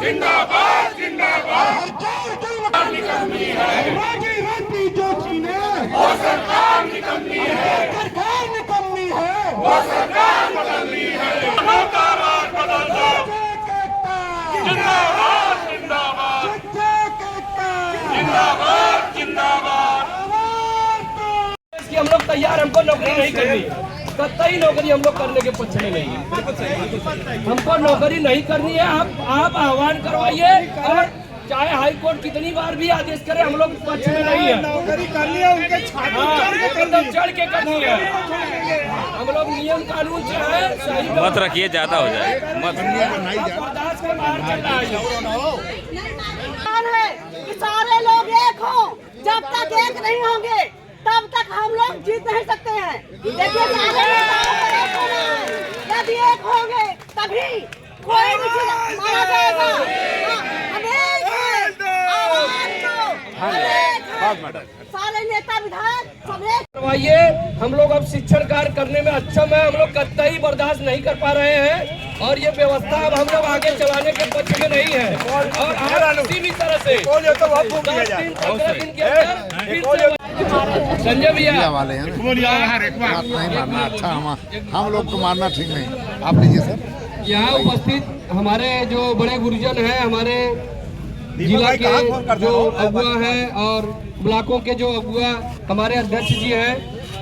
जिंदाबाद जिंदाबाद निकम्मी है, जो छीने वो सरकार निकम्मी है, सरकार निकम्मी है, वो सरकार निकम्मी है। मुर्दाबाद बदल दो, जिंदाबाद जिंदाबाद जिंदाबाद जिंदाबाद। इसकी हम लोग तैयार, हमको नौकरी नहीं करनी, कतई नौकरी हम लोग करने के पक्ष में नहीं है। हमको नौकरी नहीं करनी है। आप आह्वान करवाइए और चाहे हाई कोर्ट कितनी बार भी आदेश करे, हम लोग पक्ष में नहीं है। नौकरी करनी है, उनके एकदम चढ़ के करनी है। हम लोग नियम कानून से है, सही मत रखिए, ज्यादा हो जाए मत। बर्दाश्त के बाहर चल रहा है कि सारे लोग एक हो। जब तक एक नहीं होंगे तब तक हम लोग जीत नहीं सकते हैं। देखिए सारे नेताओं को एक होना है। यदि एक होंगे तभी कोई भी चीज माना जाएगा। हम एक हैं, आवाज दो, हम एक हैं। सारे नेता विधायक सब एक करवाइए। हम लोग अब शिक्षण कार्य करने में अक्षम है। हम लोग कतई बर्दाश्त नहीं कर पा रहे हैं और ये व्यवस्था अब हम लोग आगे चलाने के पक्ष में नहीं है। और आज किसी भी तरह से 10 दिन 15 दिन के अंदर संजय भैया वाले हैं बात नहीं मानना अच्छा, हम लोग को मानना ठीक नहीं। आप लीजिए सर। यहाँ उपस्थित हमारे जो बड़े गुरुजन हैं, हमारे जिला के जो अगुआ हैं और ब्लॉकों के जो अगुआ हमारे अध्यक्ष जी हैं,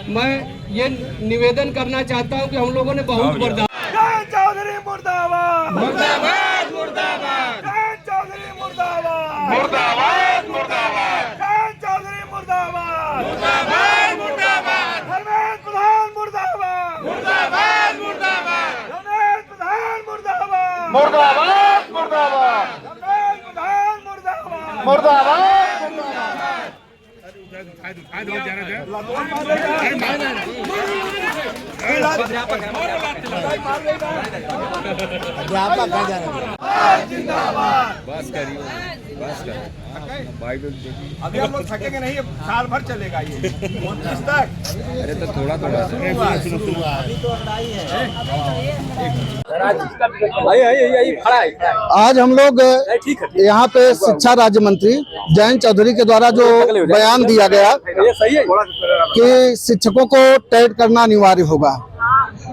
मैं ये निवेदन करना चाहता हूँ कि हम लोगों ने बहुत बर्दाश्त। चौधरी मुर्दाबाद, मुर्दाबाद मुर्दाबाद चौधरी मुर्दाबाद, मुर्दाबाद मुर्दाबाद चौधरी मुर्दाबाद, मुर्दाबाद मुर्दाबाद धर्मेंद्र प्रधान मुर्दाबाद, मुर्दाबाद मुर्दाबाद धर्मेंद्र प्रधान मुर्दाबाद, मुर्दाबाद मुर्दाबाद धर्मेंद्र प्रधान मुर्दाबाद, मुर्दाबाद अभी हम लोग थकेंगे नहीं, साल भर चलेगा ये 29 तक। अरे तो थोड़ा थोड़ा आज हम लोग यहाँ पे शिक्षा राज्य मंत्री जयंत चौधरी के द्वारा जो बयान दिया गया कि शिक्षकों को टेट करना अनिवार्य होगा,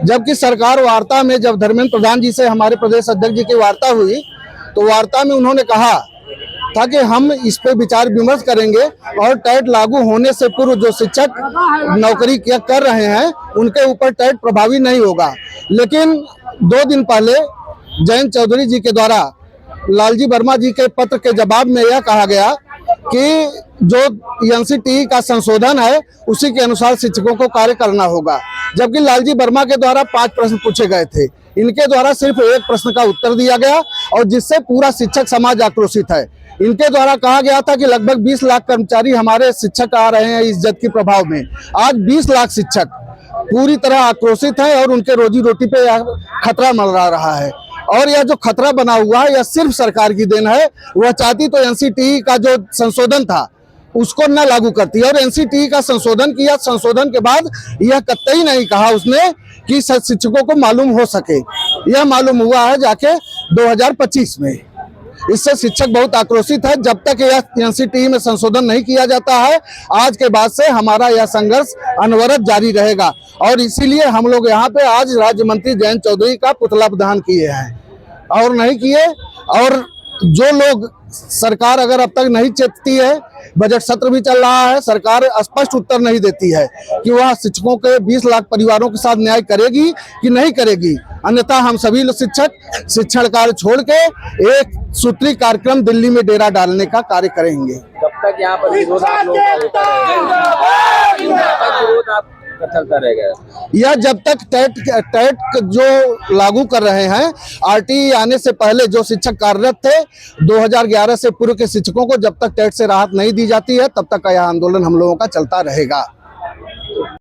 जबकि सरकार वार्ता में जब धर्मेंद्र प्रधान जी से हमारे प्रदेश अध्यक्ष जी की वार्ता हुई तो वार्ता में उन्होंने कहा था कि हम इस पे विचार विमर्श करेंगे और टेट लागू होने से पूर्व जो शिक्षक नौकरी कर रहे हैं उनके ऊपर टेट प्रभावी नहीं होगा। लेकिन 2 दिन पहले जयंत चौधरी जी के द्वारा लालजी वर्मा जी के पत्र के जवाब में यह कहा गया कि जो एनसीटीई का संशोधन है उसी के अनुसार शिक्षकों को कार्य करना होगा, जबकि लालजी वर्मा के द्वारा 5 प्रश्न पूछे गए थे, इनके द्वारा सिर्फ 1 प्रश्न का उत्तर दिया गया और जिससे पूरा शिक्षक समाज आक्रोशित है। इनके द्वारा कहा गया था कि लगभग 20 लाख कर्मचारी हमारे शिक्षक आ रहे हैं इस जद के प्रभाव में। आज 20 लाख शिक्षक पूरी तरह आक्रोशित है और उनके रोजी रोटी पे खतरा मंडरा रहा है। और यह जो खतरा बना हुआ है यह सिर्फ सरकार की देन है। वह चाहती तो एनसीटीई का जो संशोधन था उसको न लागू करती है और एनसीटीई का संशोधन किया। संशोधन के बाद यह कतई नहीं कहा उसने कि शिक्षकों को मालूम हो सके। यह मालूम हुआ है जाके 2025 में। इससे शिक्षक बहुत आक्रोशित है। जब तक यह एनसीटीई में संशोधन नहीं किया जाता है आज के बाद से हमारा यह संघर्ष अनवरत जारी रहेगा और इसीलिए हम लोग यहाँ पे आज राज्य मंत्री जयंत चौधरी का पुतला प्रदान किए हैं और नहीं किए। और जो लोग सरकार अगर अब तक नहीं चेतती है, बजट सत्र भी चल रहा है, सरकार स्पष्ट उत्तर नहीं देती है कि वह शिक्षकों के 20 लाख परिवारों के साथ न्याय करेगी कि नहीं करेगी, अन्यथा हम सभी शिक्षक शिक्षण कार्य छोड़ के एक सूत्री कार्यक्रम दिल्ली में डेरा डालने का कार्य करेंगे। जब तक यहाँ पर विरोध आप लोगों का चलता रहेगा। यह जब तक टेट जो लागू कर रहे हैं, आरटीई आने से पहले जो शिक्षक कार्यरत थे 2011 से पूर्व के शिक्षकों को जब तक टेट से राहत नहीं दी जाती है तब तक यह आंदोलन हम लोगों का चलता रहेगा।